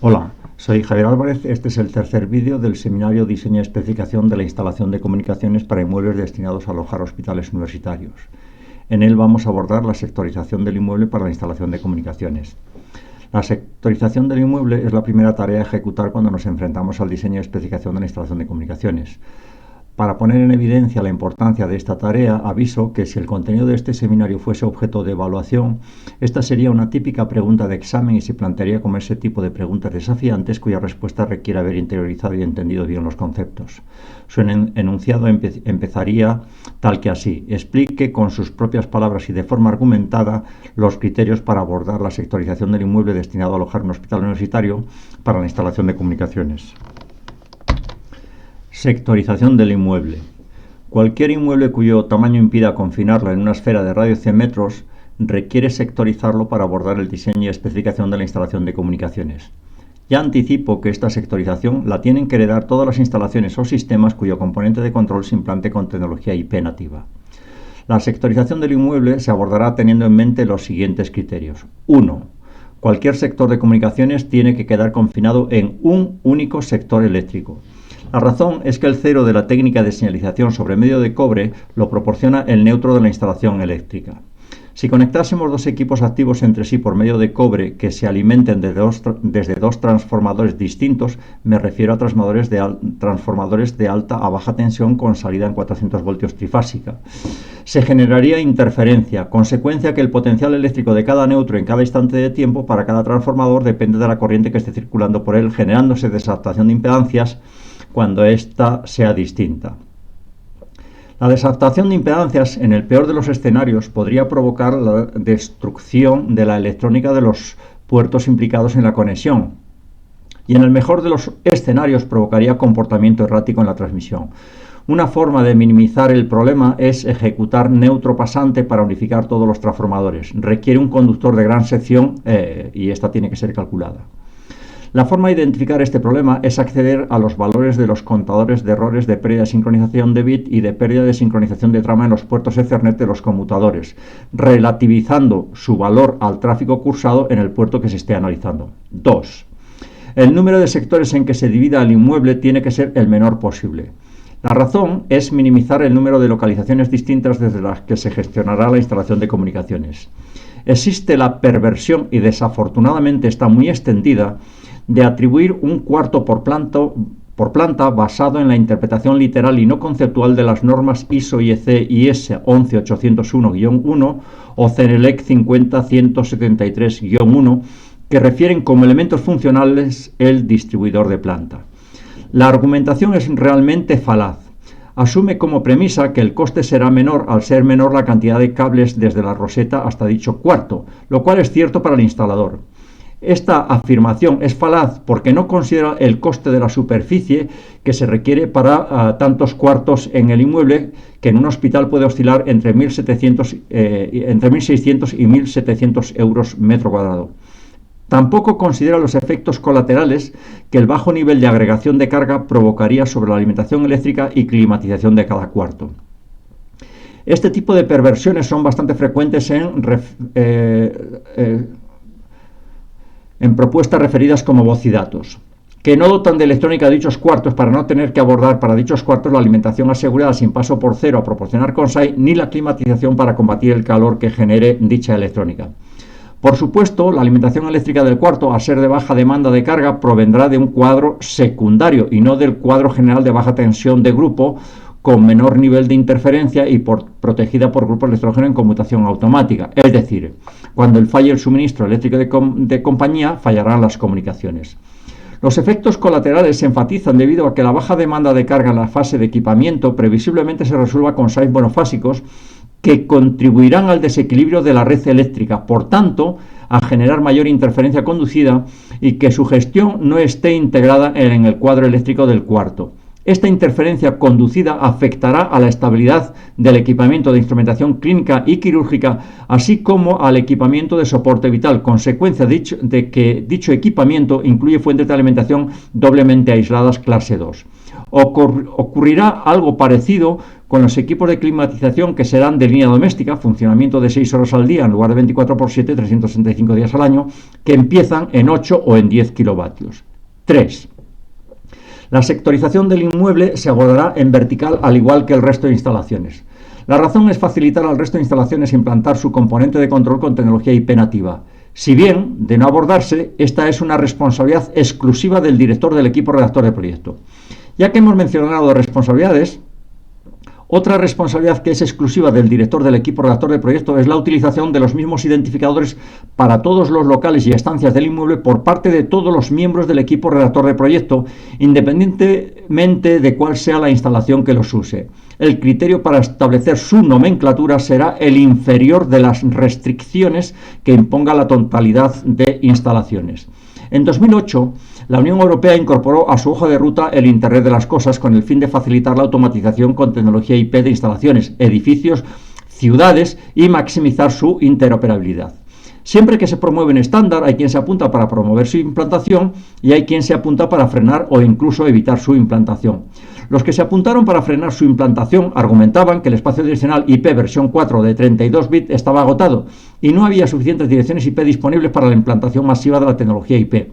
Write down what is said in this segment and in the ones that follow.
Hola, soy Javier Álvarez. Este es el tercer vídeo del seminario Diseño y especificación de la instalación de comunicaciones para inmuebles destinados a alojar hospitales universitarios. En él vamos a abordar la sectorización del inmueble para la instalación de comunicaciones. La sectorización del inmueble es la primera tarea a ejecutar cuando nos enfrentamos al diseño y especificación de la instalación de comunicaciones. Para poner en evidencia la importancia de esta tarea, aviso que si el contenido de este seminario fuese objeto de evaluación, esta sería una típica pregunta de examen y se plantearía como ese tipo de preguntas desafiantes cuya respuesta requiere haber interiorizado y entendido bien los conceptos. Su enunciado empezaría tal que así: explique con sus propias palabras y de forma argumentada los criterios para abordar la sectorización del inmueble destinado a alojar un hospital universitario para la instalación de comunicaciones. Sectorización del inmueble. Cualquier inmueble cuyo tamaño impida confinarlo en una esfera de radio 100 metros requiere sectorizarlo para abordar el diseño y especificación de la instalación de comunicaciones. Ya anticipo que esta sectorización la tienen que heredar todas las instalaciones o sistemas cuyo componente de control se implante con tecnología IP nativa. La sectorización del inmueble se abordará teniendo en mente los siguientes criterios. 1. Cualquier sector de comunicaciones tiene que quedar confinado en un único sector eléctrico. La razón es que el cero de la técnica de señalización sobre medio de cobre lo proporciona el neutro de la instalación eléctrica. Si conectásemos dos equipos activos entre sí por medio de cobre que se alimenten desde dos transformadores distintos, me refiero a transformadores de alta a baja tensión con salida en 400 voltios trifásica, se generaría interferencia, consecuencia que el potencial eléctrico de cada neutro en cada instante de tiempo para cada transformador depende de la corriente que esté circulando por él, generándose desadaptación de impedancias cuando ésta sea distinta. La desadaptación de impedancias, en el peor de los escenarios, podría provocar la destrucción de la electrónica de los puertos implicados en la conexión, y en el mejor de los escenarios provocaría comportamiento errático en la transmisión. Una forma de minimizar el problema es ejecutar neutro pasante para unificar todos los transformadores. Requiere un conductor de gran sección y esta tiene que ser calculada. La forma de identificar este problema es acceder a los valores de los contadores de errores de pérdida de sincronización de bit y de pérdida de sincronización de trama en los puertos Ethernet de los conmutadores, relativizando su valor al tráfico cursado en el puerto que se esté analizando. 2. El número de sectores en que se divida el inmueble tiene que ser el menor posible. La razón es minimizar el número de localizaciones distintas desde las que se gestionará la instalación de comunicaciones. Existe la perversión, y desafortunadamente está muy extendida, de atribuir un cuarto por planta basado en la interpretación literal y no conceptual de las normas ISO IEC IS 11801-1 o CENELEC 50173-1 que refieren como elementos funcionales el distribuidor de planta. La argumentación es realmente falaz. Asume como premisa que el coste será menor al ser menor la cantidad de cables desde la roseta hasta dicho cuarto, lo cual es cierto para el instalador. Esta afirmación es falaz porque no considera el coste de la superficie que se requiere para tantos cuartos en el inmueble, que en un hospital puede oscilar entre 1.600 y 1.700 euros metro cuadrado. Tampoco considera los efectos colaterales que el bajo nivel de agregación de carga provocaría sobre la alimentación eléctrica y climatización de cada cuarto. Este tipo de perversiones son bastante frecuentes en propuestas referidas como voz y datos, que no dotan de electrónica dichos cuartos para no tener que abordar para dichos cuartos la alimentación asegurada sin paso por cero a proporcionar con SAI ni la climatización para combatir el calor que genere dicha electrónica. Por supuesto, la alimentación eléctrica del cuarto, al ser de baja demanda de carga, provendrá de un cuadro secundario y no del cuadro general de baja tensión de grupo con menor nivel de interferencia y protegida por grupos de electrógeno en conmutación automática. Es decir, cuando falle el suministro eléctrico de compañía, fallarán las comunicaciones. Los efectos colaterales se enfatizan debido a que la baja demanda de carga en la fase de equipamiento previsiblemente se resuelva con SAIs monofásicos que contribuirán al desequilibrio de la red eléctrica, por tanto, a generar mayor interferencia conducida y que su gestión no esté integrada en el cuadro eléctrico del cuarto. Esta interferencia conducida afectará a la estabilidad del equipamiento de instrumentación clínica y quirúrgica, así como al equipamiento de soporte vital, consecuencia de que dicho equipamiento incluye fuentes de alimentación doblemente aisladas clase 2. Ocurrirá algo parecido con los equipos de climatización que serán de línea doméstica, funcionamiento de 6 horas al día en lugar de 24/7, 365 días al año, que empiezan en 8 o en 10 kilovatios. 3. La sectorización del inmueble se abordará en vertical al igual que el resto de instalaciones. La razón es facilitar al resto de instalaciones implantar su componente de control con tecnología IP nativa. Si bien, de no abordarse, esta es una responsabilidad exclusiva del director del equipo redactor de proyecto. Ya que hemos mencionado responsabilidades, otra responsabilidad que es exclusiva del director del equipo redactor de proyecto es la utilización de los mismos identificadores para todos los locales y estancias del inmueble por parte de todos los miembros del equipo redactor de proyecto, independientemente de cuál sea la instalación que los use. El criterio para establecer su nomenclatura será el inferior de las restricciones que imponga la totalidad de instalaciones. En 2008, la Unión Europea incorporó a su hoja de ruta el Internet de las Cosas con el fin de facilitar la automatización con tecnología IP de instalaciones, edificios, ciudades y maximizar su interoperabilidad. Siempre que se promueve un estándar, hay quien se apunta para promover su implantación y hay quien se apunta para frenar o incluso evitar su implantación. Los que se apuntaron para frenar su implantación argumentaban que el espacio direccional IP versión 4 de 32 bits estaba agotado y no había suficientes direcciones IP disponibles para la implantación masiva de la tecnología IP.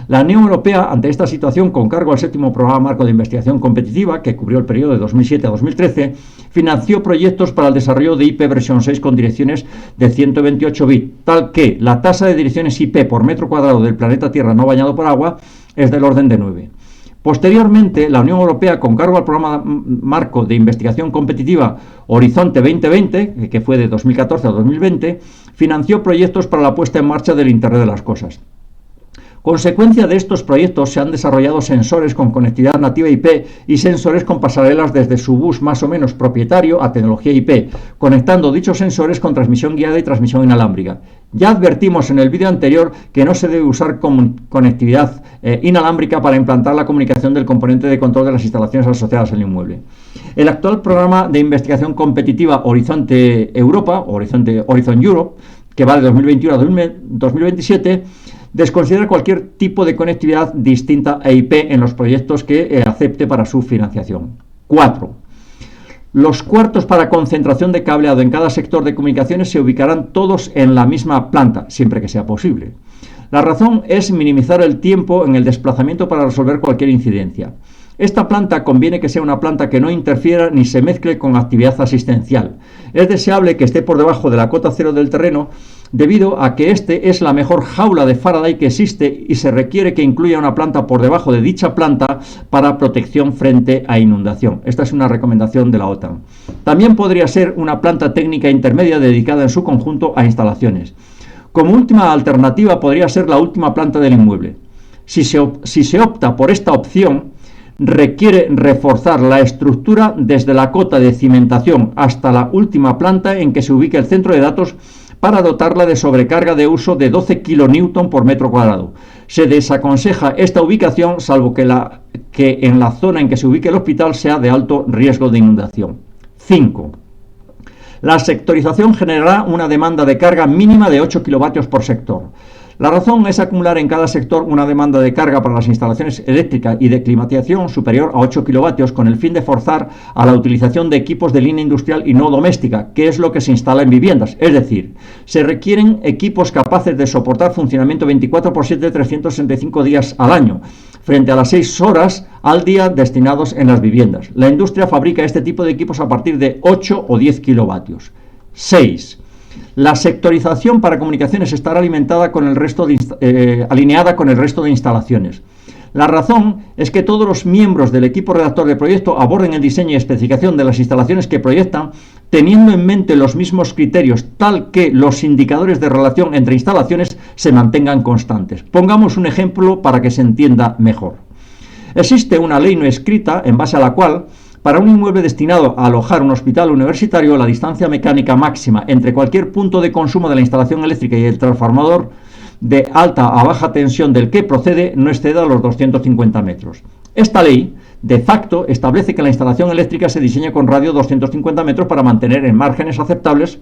La Unión Europea, ante esta situación, con cargo al séptimo Programa Marco de Investigación Competitiva, que cubrió el periodo de 2007 a 2013, financió proyectos para el desarrollo de IP versión 6 con direcciones de 128 bits, tal que la tasa de direcciones IP por metro cuadrado del planeta Tierra no bañado por agua es del orden de 9. Posteriormente, la Unión Europea, con cargo al Programa Marco de Investigación Competitiva Horizonte 2020, que fue de 2014 a 2020, financió proyectos para la puesta en marcha del Internet de las Cosas. Consecuencia de estos proyectos se han desarrollado sensores con conectividad nativa IP y sensores con pasarelas desde su bus más o menos propietario a tecnología IP, conectando dichos sensores con transmisión guiada y transmisión inalámbrica. Ya advertimos en el vídeo anterior que no se debe usar conectividad inalámbrica para implantar la comunicación del componente de control de las instalaciones asociadas al inmueble. El actual programa de investigación competitiva Horizonte Europa, Horizon Europe, que va de 2021 a 2027, desconsidera cualquier tipo de conectividad distinta a IP en los proyectos que acepte para su financiación. 4. Los cuartos para concentración de cableado en cada sector de comunicaciones se ubicarán todos en la misma planta, siempre que sea posible. La razón es minimizar el tiempo en el desplazamiento para resolver cualquier incidencia. Esta planta conviene que sea una planta que no interfiera ni se mezcle con actividad asistencial. Es deseable que esté por debajo de la cota cero del terreno, debido a que este es la mejor jaula de Faraday que existe y se requiere que incluya una planta por debajo de dicha planta para protección frente a inundación. Esta es una recomendación de la OTAN. También podría ser una planta técnica intermedia dedicada en su conjunto a instalaciones. Como última alternativa podría ser la última planta del inmueble. Si se opta por esta opción, requiere reforzar la estructura desde la cota de cimentación hasta la última planta en que se ubique el centro de datos para dotarla de sobrecarga de uso de 12 kN por metro cuadrado. Se desaconseja esta ubicación salvo que en la zona en que se ubique el hospital sea de alto riesgo de inundación. 5. La sectorización generará una demanda de carga mínima de 8 kilovatios por sector. La razón es acumular en cada sector una demanda de carga para las instalaciones eléctricas y de climatización superior a 8 kilovatios con el fin de forzar a la utilización de equipos de línea industrial y no doméstica, que es lo que se instala en viviendas. Es decir, se requieren equipos capaces de soportar funcionamiento 24/7, 365 días al año, frente a las 6 horas al día destinados en las viviendas. La industria fabrica este tipo de equipos a partir de 8 o 10 kilovatios. 6. La sectorización para comunicaciones estará alineada con el resto de instalaciones. La razón es que todos los miembros del equipo redactor de proyecto aborden el diseño y especificación de las instalaciones que proyectan, teniendo en mente los mismos criterios, tal que los indicadores de relación entre instalaciones se mantengan constantes. Pongamos un ejemplo para que se entienda mejor. Existe una ley no escrita en base a la cual, para un inmueble destinado a alojar un hospital universitario, la distancia mecánica máxima entre cualquier punto de consumo de la instalación eléctrica y el transformador de alta a baja tensión del que procede no exceda los 250 metros. Esta ley, de facto, establece que la instalación eléctrica se diseña con radio 250 metros para mantener en márgenes aceptables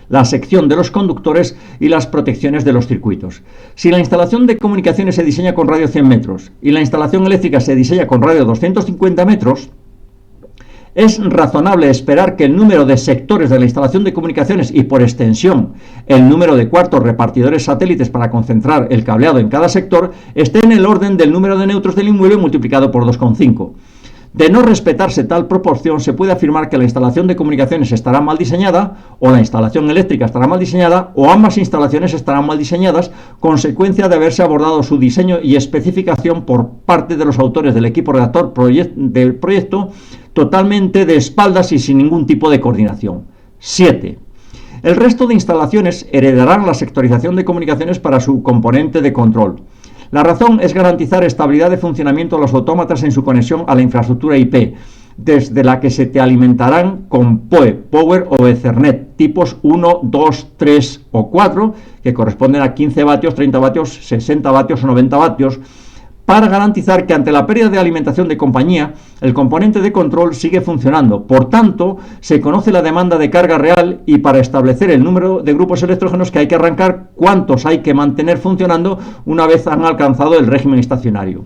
la sección de los conductores y las protecciones de los circuitos. Si la instalación de comunicaciones se diseña con radio 100 metros y la instalación eléctrica se diseña con radio 250 metros, Es razonable esperar que el número de sectores de la instalación de comunicaciones y, por extensión, el número de cuartos repartidores satélites para concentrar el cableado en cada sector esté en el orden del número de neutros del inmueble multiplicado por 2,5. De no respetarse tal proporción, se puede afirmar que la instalación de comunicaciones estará mal diseñada, o la instalación eléctrica estará mal diseñada, o ambas instalaciones estarán mal diseñadas, consecuencia de haberse abordado su diseño y especificación por parte de los autores del equipo redactor del proyecto totalmente de espaldas y sin ningún tipo de coordinación. 7. El resto de instalaciones heredarán la sectorización de comunicaciones para su componente de control. La razón es garantizar estabilidad de funcionamiento de los autómatas en su conexión a la infraestructura IP, desde la que se te alimentarán con PoE, Power o Ethernet, tipos 1, 2, 3 o 4, que corresponden a 15 vatios, 30 vatios, 60 vatios o 90 vatios, para garantizar que ante la pérdida de alimentación de compañía, el componente de control sigue funcionando. Por tanto, se conoce la demanda de carga real y para establecer el número de grupos electrógenos que hay que arrancar, cuántos hay que mantener funcionando una vez han alcanzado el régimen estacionario.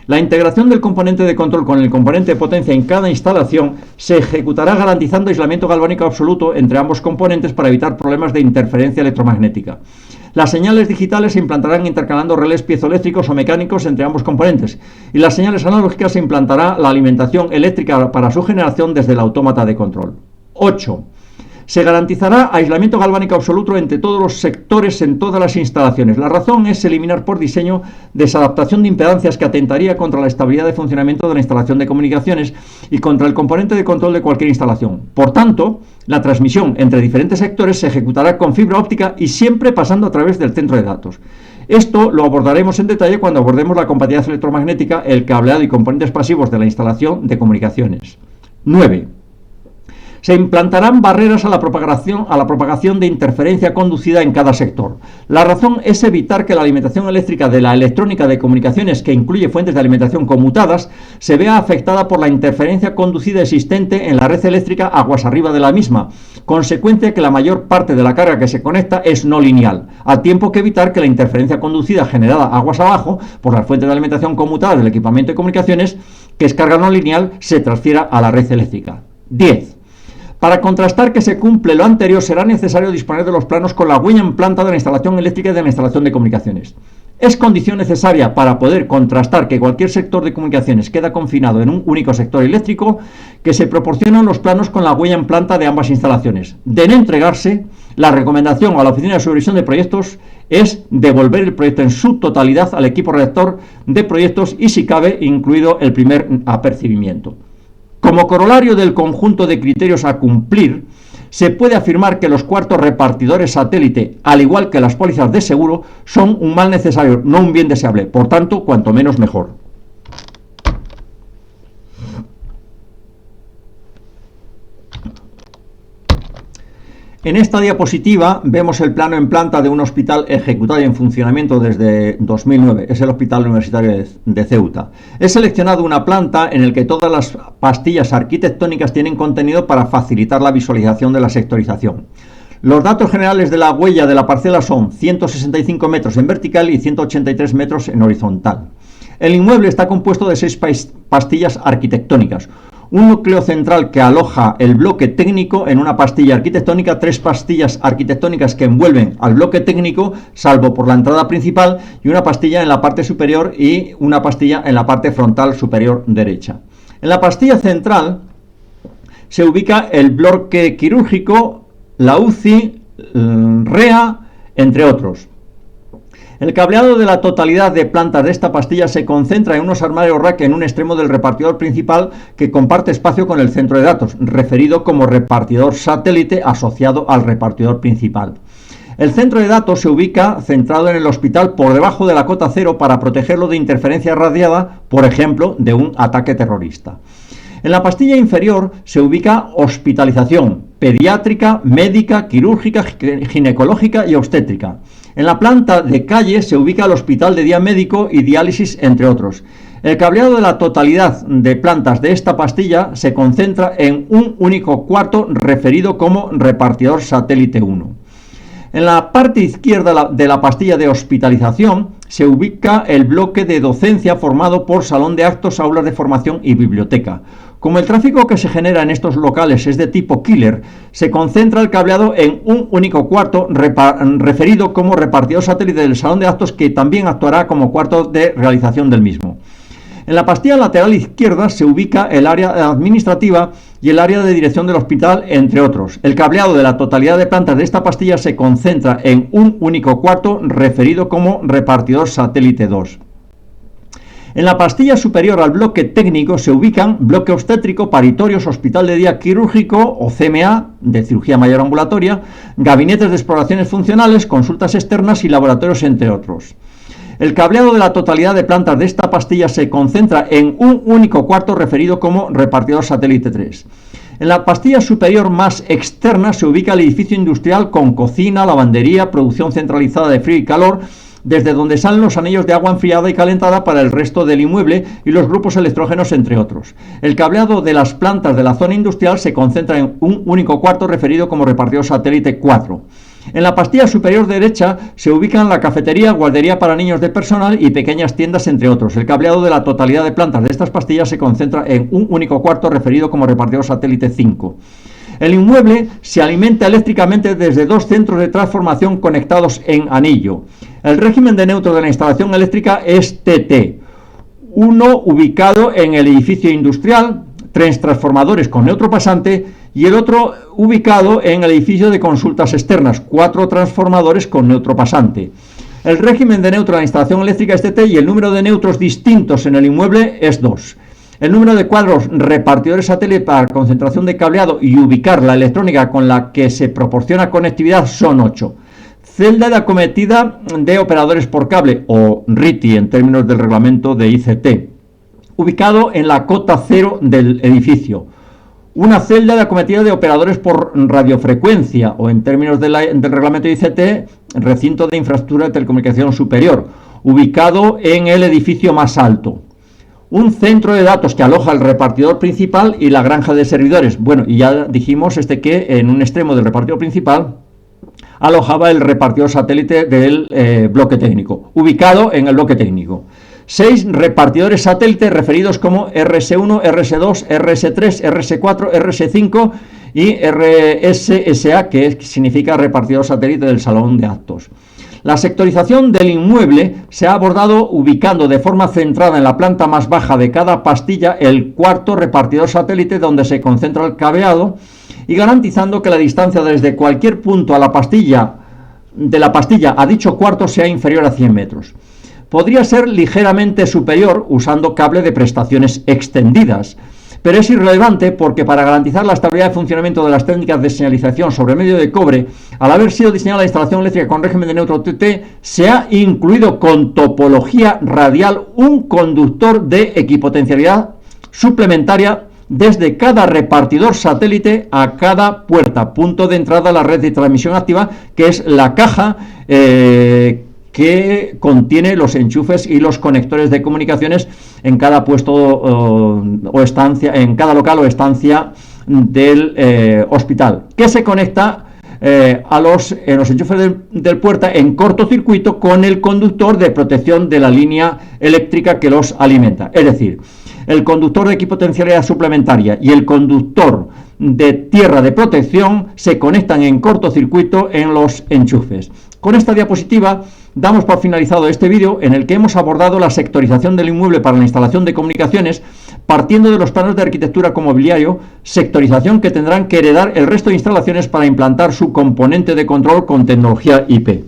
La integración del componente de control con el componente de potencia en cada instalación se ejecutará garantizando aislamiento galvánico absoluto entre ambos componentes para evitar problemas de interferencia electromagnética. Las señales digitales se implantarán intercalando relés piezoeléctricos o mecánicos entre ambos componentes, y las señales analógicas se implantará la alimentación eléctrica para su generación desde el autómata de control. 8. Se garantizará aislamiento galvánico absoluto entre todos los sectores en todas las instalaciones. La razón es eliminar por diseño desadaptación de impedancias que atentaría contra la estabilidad de funcionamiento de la instalación de comunicaciones y contra el componente de control de cualquier instalación. Por tanto, la transmisión entre diferentes sectores se ejecutará con fibra óptica y siempre pasando a través del centro de datos. Esto lo abordaremos en detalle cuando abordemos la compatibilidad electromagnética, el cableado y componentes pasivos de la instalación de comunicaciones. 9. Se implantarán barreras a la propagación de interferencia conducida en cada sector. La razón es evitar que la alimentación eléctrica de la electrónica de comunicaciones, que incluye fuentes de alimentación conmutadas, se vea afectada por la interferencia conducida existente en la red eléctrica aguas arriba de la misma, consecuencia que la mayor parte de la carga que se conecta es no lineal, al tiempo que evitar que la interferencia conducida generada aguas abajo por las fuentes de alimentación conmutadas del equipamiento de comunicaciones, que es carga no lineal, se transfiera a la red eléctrica. 10. Para contrastar que se cumple lo anterior, será necesario disponer de los planos con la huella en planta de la instalación eléctrica y de la instalación de comunicaciones. Es condición necesaria para poder contrastar que cualquier sector de comunicaciones queda confinado en un único sector eléctrico, que se proporcionan los planos con la huella en planta de ambas instalaciones. De no entregarse, la recomendación a la Oficina de Supervisión de Proyectos es devolver el proyecto en su totalidad al equipo redactor de proyectos y, si cabe, incluido el primer apercibimiento. Como corolario del conjunto de criterios a cumplir, se puede afirmar que los cuartos repartidores satélite, al igual que las pólizas de seguro, son un mal necesario, no un bien deseable. Por tanto, cuanto menos mejor. En esta diapositiva vemos el plano en planta de un hospital ejecutado y en funcionamiento desde 2009. Es el Hospital Universitario de Ceuta. He seleccionado una planta en la que todas las pastillas arquitectónicas tienen contenido para facilitar la visualización de la sectorización. Los datos generales de la huella de la parcela son 165 metros en vertical y 183 metros en horizontal. El inmueble está compuesto de 6 pastillas arquitectónicas. Un núcleo central que aloja el bloque técnico en una pastilla arquitectónica, 3 pastillas arquitectónicas que envuelven al bloque técnico, salvo por la entrada principal, y una pastilla en la parte superior y una pastilla en la parte frontal superior derecha. En la pastilla central se ubica el bloque quirúrgico, la UCI, REA, entre otros. El cableado de la totalidad de plantas de esta pastilla se concentra en unos armarios rack en un extremo del repartidor principal que comparte espacio con el centro de datos, referido como repartidor satélite asociado al repartidor principal. El centro de datos se ubica centrado en el hospital por debajo de la cota cero para protegerlo de interferencia radiada, por ejemplo, de un ataque terrorista. En la pastilla inferior se ubica hospitalización pediátrica, médica, quirúrgica, ginecológica y obstétrica. En la planta de calle se ubica el hospital de día médico y diálisis, entre otros. El cableado de la totalidad de plantas de esta pastilla se concentra en un único cuarto referido como repartidor satélite 1. En la parte izquierda de la pastilla de hospitalización se ubica el bloque de docencia formado por salón de actos, aulas de formación y biblioteca. Como el tráfico que se genera en estos locales es de tipo killer, se concentra el cableado en un único cuarto referido como repartidor satélite del salón de actos, que también actuará como cuarto de realización del mismo. En la pastilla lateral izquierda se ubica el área administrativa y el área de dirección del hospital, entre otros. El cableado de la totalidad de plantas de esta pastilla se concentra en un único cuarto referido como repartidor satélite 2. En la pastilla superior al bloque técnico se ubican bloque obstétrico, paritorios, hospital de día quirúrgico o CMA, de cirugía mayor ambulatoria, gabinetes de exploraciones funcionales, consultas externas y laboratorios, entre otros. El cableado de la totalidad de plantas de esta pastilla se concentra en un único cuarto referido como repartidor satélite 3. En la pastilla superior más externa se ubica el edificio industrial con cocina, lavandería, producción centralizada de frío y calor, desde donde salen los anillos de agua enfriada y calentada para el resto del inmueble y los grupos electrógenos, entre otros. El cableado de las plantas de la zona industrial se concentra en un único cuarto referido como repartidor satélite 4. En la pastilla superior derecha se ubican la cafetería, guardería para niños de personal y pequeñas tiendas, entre otros. El cableado de la totalidad de plantas de estas pastillas se concentra en un único cuarto referido como repartidor satélite 5. El inmueble se alimenta eléctricamente desde dos centros de transformación conectados en anillo. El régimen de neutro de la instalación eléctrica es TT. Uno ubicado en el edificio industrial, 3 transformadores con neutro pasante, y el otro ubicado en el edificio de consultas externas, 4 transformadores con neutro pasante. El régimen de neutro de la instalación eléctrica es TT y el número de neutros distintos en el inmueble es 2. El número de cuadros repartidores satélite para concentración de cableado y ubicar la electrónica con la que se proporciona conectividad son 8. Celda de acometida de operadores por cable, o RITI en términos del reglamento de ICT, ubicado en la cota 0 del edificio. Una celda de acometida de operadores por radiofrecuencia, o en términos del reglamento de ICT, recinto de infraestructura de telecomunicación superior, ubicado en el edificio más alto. Un centro de datos que aloja el repartidor principal y la granja de servidores. Bueno, y ya dijimos que en un extremo del repartidor principal alojaba el repartidor satélite del bloque técnico, ubicado en el bloque técnico. 6 repartidores satélites referidos como RS1, RS2, RS3, RS4, RS5 y RSSA, que significa repartidor satélite del salón de actos. La sectorización del inmueble se ha abordado ubicando de forma centrada en la planta más baja de cada pastilla el cuarto repartidor satélite donde se concentra el cableado y garantizando que la distancia desde cualquier punto a la pastilla a dicho cuarto sea inferior a 100 metros. Podría ser ligeramente superior usando cable de prestaciones extendidas, pero es irrelevante porque para garantizar la estabilidad de funcionamiento de las técnicas de señalización sobre medio de cobre, al haber sido diseñada la instalación eléctrica con régimen de neutro TT, se ha incluido con topología radial un conductor de equipotencialidad suplementaria desde cada repartidor satélite a cada puerta, punto de entrada a la red de transmisión activa, que es la caja que contiene los enchufes y los conectores de comunicaciones en cada puesto o estancia, en cada local o estancia del hospital, que se conecta en los enchufes del puerta en cortocircuito con el conductor de protección de la línea eléctrica que los alimenta. Es decir, el conductor de equipotencialidad suplementaria y el conductor de tierra de protección se conectan en cortocircuito en los enchufes. Con esta diapositiva damos por finalizado este vídeo en el que hemos abordado la sectorización del inmueble para la instalación de comunicaciones partiendo de los planos de arquitectura como mobiliario, sectorización que tendrán que heredar el resto de instalaciones para implantar su componente de control con tecnología IP.